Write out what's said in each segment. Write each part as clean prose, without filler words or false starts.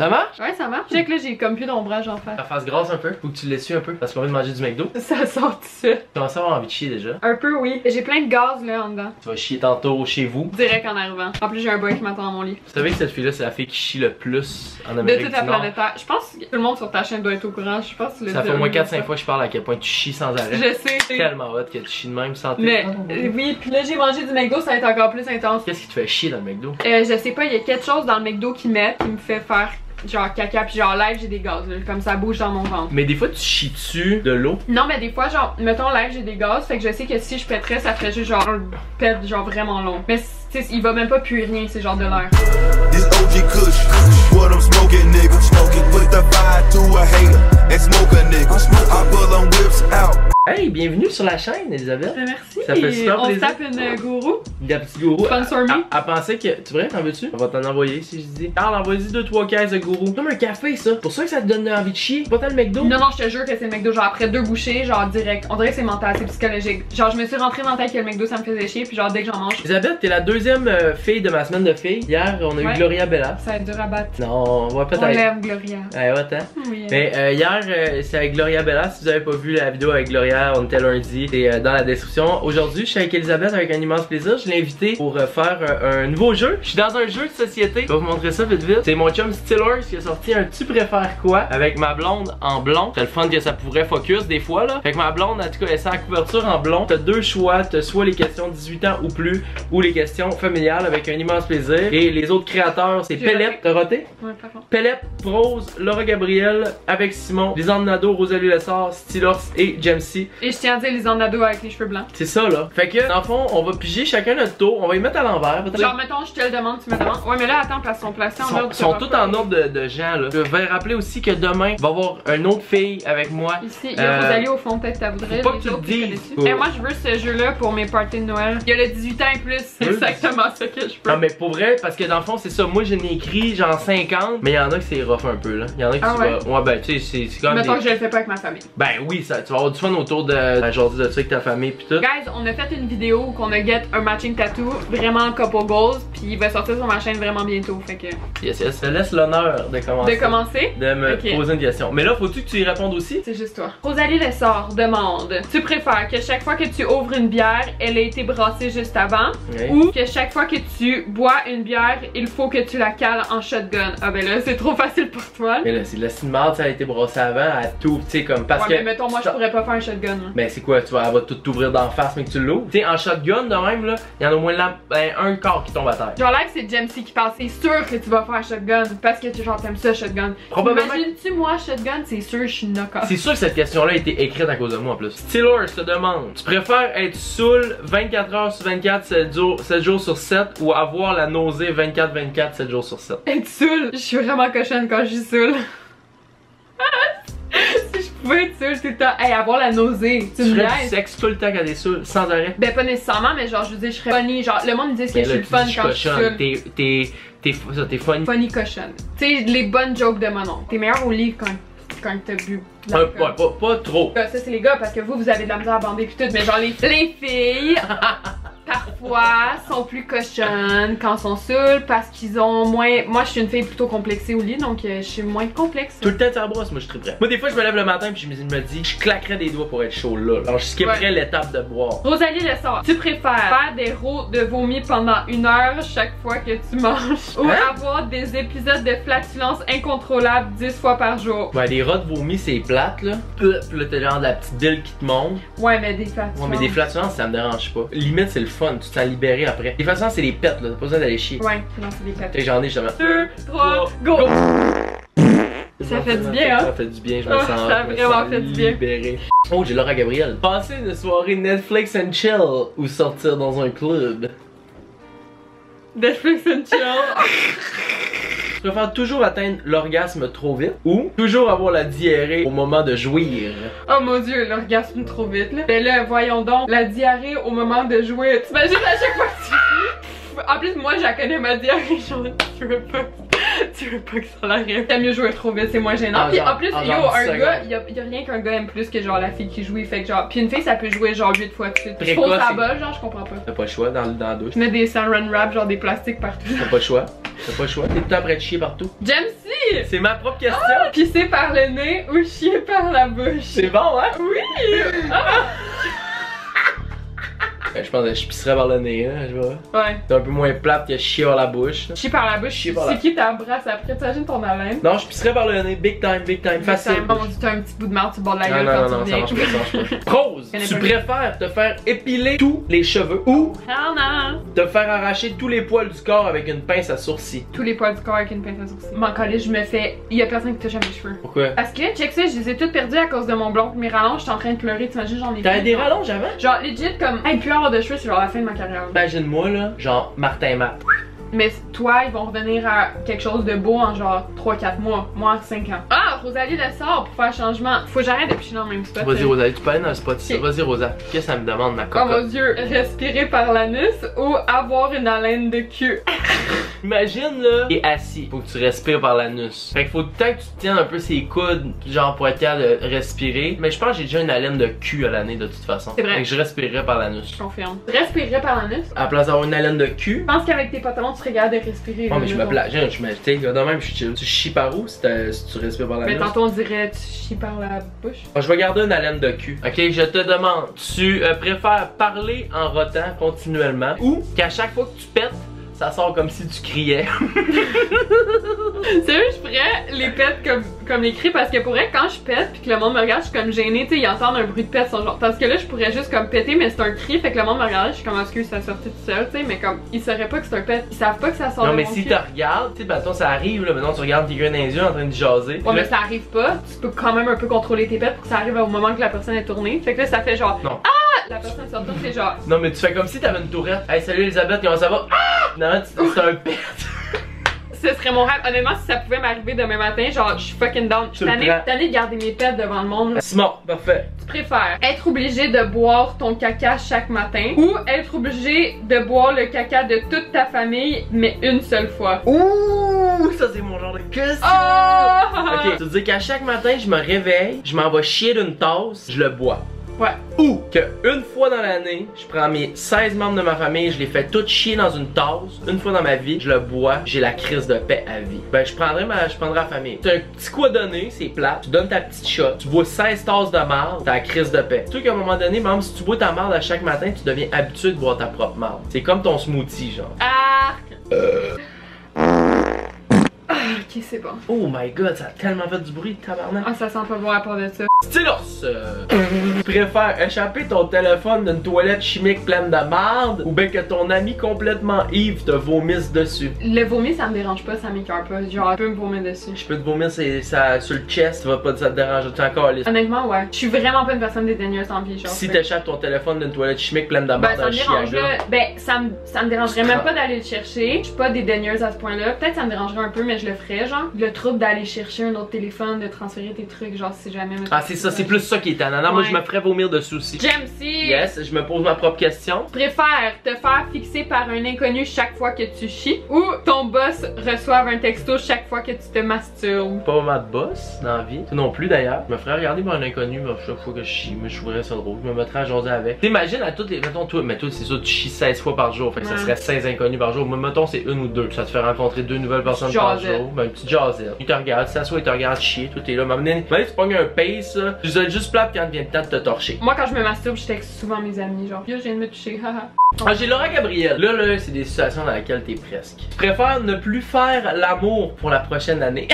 Ça marche? Ouais, ça marche. Check là, j'ai comme plus d'ombrage en face. La face grasse un peu. Faut que tu l'essuies un peu parce qu'on vient de manger du McDo. Ça sort tout ça. Tu commences à avoir envie de chier déjà. Un peu, oui. J'ai plein de gaz là en dedans. Tu vas chier tantôt chez vous. Direct en arrivant. En plus, j'ai un boy qui m'attend dans mon lit. Vous savez que cette fille-là, c'est la fille qui chie le plus en De Amérique toute la du Nord. planète Terre. Je pense que tout le monde sur ta chaîne doit être au courant. Je pense que Ça fait au moins 4-5 fois que je parle à quel point tu chies sans arrêt. Je sais. C'est tellement hot que tu chies de même sans Mais oui, puis là j'ai mangé du McDo, ça va être encore plus intense. Qu'est-ce qui te fait chier dans le McDo? Je sais pas, il y a quelque chose dans le McDo qui met qui me fait faire genre caca, puis genre live j'ai des gaz, là, comme ça bouge dans mon ventre. Mais des fois tu chies-tu de l'eau? Non, mais des fois genre, mettons live j'ai des gaz, fait que je sais que si je pèterais, ça ferait juste genre un pet genre vraiment long. Mais tu sais, il va même pas puer rien, c'est genre de l'air. This OG Kush, what I'm smoking, nigga. Smoking, put the fire to a hater and smoke a nigga. I pull on whips out. Hey, bienvenue sur la chaîne, Elisabeth. Merci. Ça fait super On se plaisir. tape une gourou. La petite gourou. Sponsor me. Elle pensait que. Tu vrai, t'en veux-tu? On va t'en envoyer si je dis. Carl, envoie-y 2-3 caisses de gourou. Comme un café, ça. Pour ça que ça te donne envie de chier. Pas tant le McDo. Non, je te jure que c'est le McDo. Genre après 2 bouchées, genre direct. On dirait que c'est mental, c'est psychologique. Genre je me suis rentré dans la tête que le McDo ça me faisait chier, puis genre dès que j'en mange. Elisabeth, t'es la deuxième fille de ma semaine de filles. Hier, on a eu Ouais. Gloria Bella. Ça va être dur à battre. Non, on va On peut-être. lève Gloria. Ouais, ouais, attends. Oui. Mais hier, c'est avec Gloria Bella. Si vous avez pas vu la vidéo avec Gloria, on était lundi. C'est dans la description. Aujourd'hui, je suis avec Elisabeth avec un immense plaisir. Je l'ai invité pour faire un nouveau jeu. Je suis dans un jeu de société. Je vais vous montrer ça vite vite. C'est mon chum Stillers qui a sorti un Tu préfères quoi avec ma blonde en blond. C'est le fun que ça pourrait focus des fois là. Fait que ma blonde, en tout cas, elle est sa couverture en blond. T'as 2 choix. T'as soit les questions 18 ans ou plus ou les questions familiales avec un immense plaisir. Et les autres créateurs, c'est J'ai Pellette. T'as roté? Ouais, par contre. Pellette, Rose, Laura Gabriel, avec Simon, Lisanne Nadeau, Rosalie Lessard, Stylors et Jamesy. Et je tiens à dire les Nado avec les cheveux blancs. C'est ça là. Fait que dans le fond, on va piger chacun notre tour, on va y mettre à l'envers. Genre mettons je te le demande, tu me demandes. Ouais mais là attends, place son placé en ordre. Ils sont tous en ordre de gens là. Je vais rappeler aussi que demain, il va y avoir une autre fille avec moi. Ici, il y a Rosalie au fond, peut-être t'as voudrais. Faut pas que tu le dises. Et moi je veux ce jeu-là pour mes parties de Noël. Il y a le 18 ans et plus, c'est Oui. exactement ce que je peux. Non mais pour vrai, parce que dans le fond c'est ça, moi je n'ai écrit genre 50, mais il y en a que c'est rough un peu là. Il y en a qui Ah tu ouais? vas... Ouais ben tu sais, c'est comme Mettons des... que je le fais pas avec ma famille. Ben oui, ça, tu vas avoir du fun autour de la journée de ça avec ta famille pis tout. Guys, on a fait une vidéo où on a get un matching tattoo, vraiment couple goals, puis il va sortir sur ma chaîne vraiment bientôt, fait que... Yes, yes. Je te laisse l'honneur de commencer. De commencer? De me Ok. poser une question. Mais là, faut-tu que tu y répondes aussi? C'est juste toi. Rosalie Lessard demande: tu préfères que chaque fois que tu ouvres une bière, elle ait été brassée juste avant, Oui. ou que chaque fois que tu bois une bière, il faut que tu la cales en shotgun? Ah ben là, c'est trop facile pour toi. Mais là, c'est de la cinéma, ça a été brossé avant, à tout, tu sais, comme parce Ouais, que. mais mettons, moi je pourrais pas faire un shotgun. Là. Ben c'est quoi, elle va tout t'ouvrir d'en face, mais que tu l'ouvres. Tu sais, en shotgun de même, là, il y en a au moins un quart qui tombe à terre. Genre là, c'est Jamesy qui parle, c'est sûr que tu vas faire shotgun parce que tu genre t'aimes ça shotgun. Probablement. Imagine-tu moi shotgun, c'est sûr je suis knock-off. C'est sûr que cette question-là a été écrite à cause de moi en plus. Stillers te demande: tu préfères être saoul 24 heures sur 24, 7 jours sur 7 ou avoir la nausée 24-24, 7 jours sur 7? Être saoul, je suis vraiment cochonne quand je suis saoule. Si je pouvais être saoule tout le temps, hey, avoir la nausée, tu Tu me ferais du niaises. sexe tout le temps quand t'es saoul, sans arrêt? Ben pas nécessairement, mais genre je veux dire, je serais funny. Genre le monde me dit que Mais je là, suis le tu fun dis quand je suis cochonne, saoule. t'es funny. Funny cochonne. Tu sais, les bonnes jokes de mon oncle. T'es meilleur au lit quand t'as bu. de Ouais, l'alcool. pas trop. Ça c'est les gars parce que vous avez de la misère à bander pis tout, mais genre les filles parfois sont plus cochonnes quand sont saoules parce qu'ils ont moins. Moi je suis une fille plutôt complexée au lit donc je suis moins complexe. Tout le temps ça brosse, moi je suis très prêt. Moi des fois je me lève le matin puis je me dis je claquerais des doigts pour être chaud là. Alors je skipperais l'étape de boire. Rosalie Lessard, tu préfères faire des rots de vomi pendant 1 heure chaque fois que tu manges ou avoir des épisodes de flatulence incontrôlables 10 fois par jour? Ouais, les rats de vomi c'est plate là. Puis là t'as genre de la petite bile qui te monte. Ouais, mais des flatulences. Ouais, mais des flatulences ça me dérange pas. Limite c'est le fun, tu te sens libéré après. Les flatulences c'est les pets là, t'as pas besoin d'aller chier. Ouais, non, c'est des pets. Fait que j'en ai justement. 2, 3, go! Ça fait du bien, hein? Ça fait du bien, je me Oh, sens. ça a je me vraiment sens fait du bien. libéré. Oh, j'ai Laura Gabriel. Passer une soirée Netflix and chill ou sortir dans un club. Netflix and chill. Je préfère toujours atteindre l'orgasme trop vite ou toujours avoir la diarrhée au moment de jouir. Oh mon dieu, l'orgasme trop vite là. Mais là, voyons donc, la diarrhée au moment de jouer. T'imagines à chaque fois que tu... En plus, moi, je la connais ma diarrhée, genre, tu veux pas que ça l'arrive. T'aimes mieux jouer trop vite, c'est moins gênant. Puis en plus, yo, un gars, y a rien qu'un gars aime plus que genre la fille qui joue. Fait que genre, puis une fille, ça peut jouer genre 8 fois de suite. Je pose sa balle, genre, je comprends pas. T'as pas le choix dans la douche. Je mets des saran wrap, genre des plastiques partout. T'as pas le choix. T'as pas le choix. T'es tout le temps prêt de chier partout. Jamesy! C'est ma propre question. Pisser par le nez ou chier par la bouche? C'est bon, hein? Oui! Ah! Je pense que je pisserais par le nez, hein, je vois. Ouais. C'est un peu moins plate que chier par la bouche. Chier par la bouche, Chier par la- c'est qui t'embrasse après? T'imagines ton haleine? Non, je pisserais par le nez, big time, facile. Bon, t'as un petit bout de marde sur le bord de la Non, gueule non, quand non, tu non, ça viens. marche pas, ça marche pas. Rose, Connais tu pas. préfères te faire épiler tous les cheveux ou Ah non! te faire arracher tous les poils du corps avec une pince à sourcils? Tous les poils du corps avec une pince à sourcils. Mon collège, je me fais. Il y a personne qui touche à mes cheveux. Pourquoi? Parce que, check ça, je les ai toutes perdues à cause de mon blond. Mes rallonges, j'étais en train de pleurer. T'imagines, j'en ai T'avais plus. des rallonges avant? Genre, legit, comme, hey, plus avoir de cheveux, c'est genre la fin de ma carrière. Imagine-moi là, genre Martin Matt. Mais toi, ils vont revenir à quelque chose de beau en genre 3-4 mois. Moi, en 5 ans. Ah, Rosalie le sort pour faire changement. Faut que j'arrête de picher dans le même spot. Vas-y Rosa, tu peux aller dans le spot ici. Ok. Vas-y Rosa, qu'est-ce que ça me demande ma Oh mon cocotte? dieu, respirer par l'anus ou avoir une haleine de cul. Imagine là, t'es assis, faut que tu respires par l'anus. Fait qu'il faut peut-être que tu te tiennes un peu ses coudes, genre pour être capable de respirer. Mais je pense que j'ai déjà une haleine de cul à l'année de toute façon. C'est vrai. Fait que je respirerais par l'anus. Je confirme. Respirer par l'anus. À la place d'avoir une haleine de cul. Je pense qu'avec tes pantalons, tu serais capable de respirer. Oh mais je me mettons. plage, je me tu sais, de même je chill. Tu chies par où si tu respires par Mais l'anus? tantôt, on dirait tu chies par la bouche. Je vais garder une haleine de cul. Ok, je te demande, tu préfères parler en rotant continuellement ou qu'à chaque fois que tu pètes, ça sort comme si tu criais? Sérieux, je ferais les pètes comme les cris parce que pour vrai, quand je pète pis que le monde me regarde, je suis comme gênée, tu sais, ils entendent un bruit de pète, genre. Parce que là, je pourrais juste comme péter, mais c'est un cri, fait que le monde me regarde, je suis comme excuse, ça sortait tout seul, tu sais, mais comme ils sauraient pas que c'est un pète, ils savent pas que ça sort Non de mais mon si cul. tu regardes, tu sais, maintenant ça arrive, là, maintenant tu regardes quelqu'un dans les yeux en train de jaser. Ouais, mais Là- ça arrive pas, tu peux quand même un peu contrôler tes pètes pour que ça arrive au moment que la personne est tournée. Fait que là, ça fait genre Non. ah! La personne se retourne, c'est genre Non mais tu fais comme si t'avais une tourette. Hey salut Elisabeth, comment ça va? Ah! Non, c'est un pet. ce serait mon rêve. Honnêtement, si ça pouvait m'arriver demain matin, genre je suis fucking down. Je suis Tu le prends. tannée de garder mes pètes devant le monde. Simon, parfait. Tu préfères être obligé de boire ton caca chaque matin ou être obligé de boire le caca de toute ta famille mais une seule fois? Ouh, ça c'est mon genre de question. Oh! Ok, tu veux dire qu'à chaque matin je me réveille, je m'en vais chier d'une tasse, je le bois. Ouais. Ou que une fois dans l'année, je prends mes 16 membres de ma famille, je les fais toutes chier dans une tasse. Une fois dans ma vie, je le bois, j'ai la crise de paix à vie. Ben je prendrais la famille. C'est un petit coup à donner, c'est plat. Tu donnes ta petite shot, tu bois 16 tasses de marde, t'as la crise de paix. Tu sais qu'à un moment donné, même si tu bois ta marde à chaque matin, tu deviens habitué de boire ta propre marde. C'est comme ton smoothie genre. Arc! Ok, c'est bon. Oh my god, ça a tellement fait du bruit, tabarnak. Ah, ça sent pas bon à part de ça. Stylos, tu préfères échapper ton téléphone d'une toilette chimique pleine de marde ou bien que ton ami complètement ivre te vomisse dessus? Le vomi, ça me dérange pas, ça m'écoeure pas. Genre, tu peux me vomir dessus. Je peux te vomir ça, sur le chest, ça te dérange, tu es encore lisse. Honnêtement, ouais. Je suis vraiment pas une personne dédaigneuse en vie, genre. Si fait- t'échappes ton téléphone d'une toilette chimique pleine de Ben, marde ça dans me le dérangerait. chiaga. Ben, ça me dérangerait même pas d'aller le chercher. Je suis pas dédaigneuse à ce point-là. Peut-être ça me dérangerait un peu, mais je le ferais, genre. Le trouble d'aller chercher un autre téléphone, de transférer tes trucs, genre, si jamais. Ah c'est ça, c'est plus ça qui est tannant. Non, moi Ouais. je me ferais vomir dessus aussi. Jamesy! Yes, je me pose ma propre question. Préfère te faire fixer par un inconnu chaque fois que tu chies ou ton boss reçoive un texto chaque fois que tu te masturbes? Pas ma boss dans la vie. Toi non plus d'ailleurs. Je me ferais regarder par un inconnu à chaque fois que je chie. Mais je trouverais ça drôle. Je me mettrais à jaser avec. T'imagines à toutes les. Mettons toi, mais toi c'est ça, tu chies 16 fois par jour. Fait que ça Ouais. serait 16 inconnus par jour. Mais mettons c'est une ou deux. Ça te fait rencontrer deux nouvelles personnes par Jasette. jour. Ben une petite jasette. Ils te regardent, tu t'assois, ils te regardent chier. Tout est là. Mais tu pognes un pace là. Tu dois être juste plate quand vient le temps de te torcher. Moi, quand je me masturbe, je texte souvent mes amis, genre, yo, je viens de me toucher, haha. Ah, j'ai Laura Gabriel. Là, c'est des situations dans lesquelles t'es presque. Je préfère ne plus faire l'amour pour la prochaine année.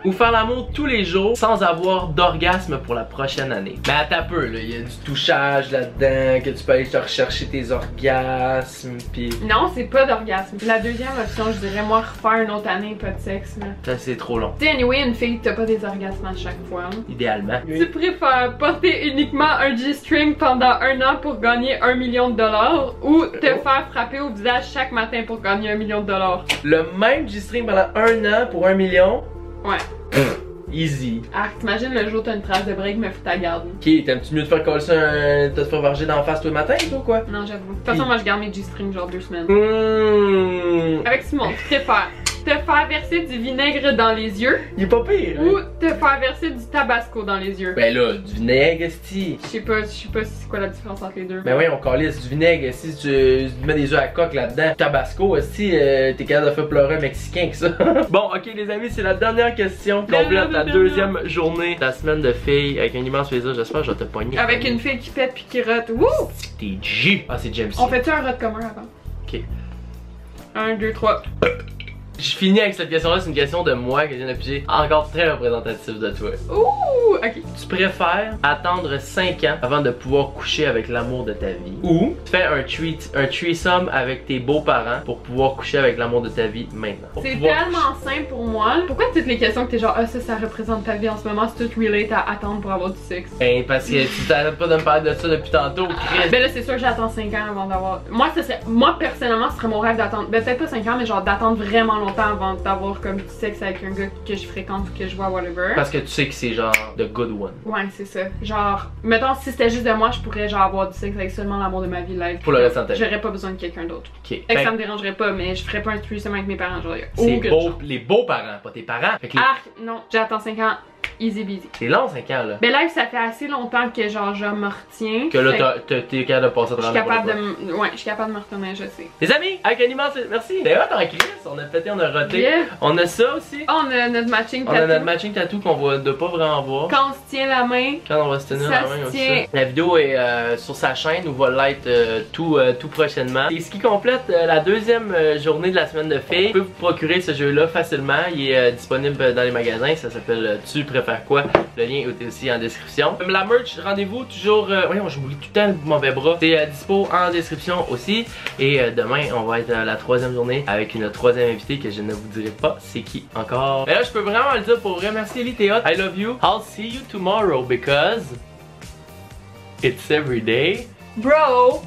Ou faire l'amour tous les jours sans avoir d'orgasme pour la prochaine année. Mais attends un peu, là, il y a du touchage là-dedans, que tu peux aller te rechercher tes orgasmes, pis Non, c'est pas d'orgasme. La deuxième option, je dirais, moi, refaire une autre année, pas de sexe, là. ça c'est trop long. Tu sais, anyway, une fille, t'as pas des orgasmes à chaque fois. Hein. Idéalement. Tu préfères porter uniquement un G-string pendant 1 an pour gagner 1 million de dollars ou te faire frapper au visage chaque matin pour gagner 1 million de dollars? Le même G-string pendant 1 an pour 1 million? Ouais. Easy. Ah, t'imagines le jour où t'as une trace de break, mais faut ta garde. Ok, t'aimes-tu mieux te faire coller ça, te faire varger d'en face tous les matins, toi, quoi? Non, j'avoue. De toute façon, moi, je garde mes G-strings genre 2 semaines. Mmh. Avec Simon, tu préfères te faire verser du vinaigre dans les yeux Il est pas pire. ou te faire verser du tabasco dans les yeux. Ben là, du vinaigre, esti. Je sais pas c'est quoi la différence entre les deux. Ben oui, on calisse du vinaigre. Si tu mets des œufs à coque là-dedans, Tabasco, si t'es capable de faire pleurer un Mexicain que ça. Bon, ok les amis, c'est la dernière question complète, la deuxième journée de la semaine de filles avec un immense plaisir. J'espère que je vais te pogner. Avec une fille qui pète puis qui rote. Wouh! T'es G. Ah, c'est James. On fait-tu un rote commun avant? Ok. 1, 2, 3. Je finis avec cette question-là, c'est une question de moi que je viens de piger, encore très représentative de toi. Ouh! Ok. Tu préfères attendre 5 ans avant de pouvoir coucher avec l'amour de ta vie ou tu fais un threesome avec tes beaux-parents pour pouvoir coucher avec l'amour de ta vie maintenant? C'est tellement simple pour moi. Pourquoi toutes les questions que t'es genre, ah ça représente ta vie en ce moment, c'est tout relate à attendre pour avoir du sexe? Ben parce que tu t'arrêtes pas de me parler de ça depuis tantôt, Chris. Ben là c'est sûr que j'attends 5 ans avant d'avoir... Moi personnellement ce serait mon rêve d'attendre, ben peut-être pas 5 ans mais genre d'attendre vraiment longtemps avant d'avoir comme du sexe avec un gars que je fréquente ou que je vois whatever. Parce que tu sais que c'est genre the good one. Ouais c'est ça. Genre, mettons si c'était juste de moi je pourrais genre avoir du sexe avec seulement l'amour de ma vie live. Pour le restant de ta vie. J'aurais pas besoin de quelqu'un d'autre. Ok. Fait que ça me dérangerait pas mais je ferais pas un threesome avec mes parents genre. C'est beau, les beaux-parents, pas tes parents. Fait que Non, j'attends 5 ans. Easy busy. c'est long 5 ans là. Ben live ça fait assez longtemps que genre je me retiens. Que là t'es capable de passer à Je suis travers capable de ouais, je suis capable de me retourner, je sais. Les amis, avec un immense merci. Ben hot en Chris, on a pété, on a roté. Yeah. On a ça aussi. Oh, on a notre matching On tattoo. a notre matching tattoo qu'on va de pas vraiment voir. Quand on se tient la main. Quand on va se tenir Ça la main se aussi. tient. La vidéo est sur sa chaîne ou va l'être tout prochainement. Et ce qui complète la deuxième journée de la semaine de filles. Vous pouvez vous procurer ce jeu-là facilement. Il est disponible dans les magasins. Ça s'appelle Tu préfères quoi? Le lien est aussi en description. La merch, rendez-vous toujours. Voyons, j'oublie tout le temps le mauvais bras. C'est dispo en description aussi. Et demain, on va être à la troisième journée avec une troisième invitée que je ne vous dirai pas c'est qui encore. Mais là, je peux vraiment le dire pour remercier Ellie, t'es hot. I love you. I'll see you tomorrow because it's every day. Bro!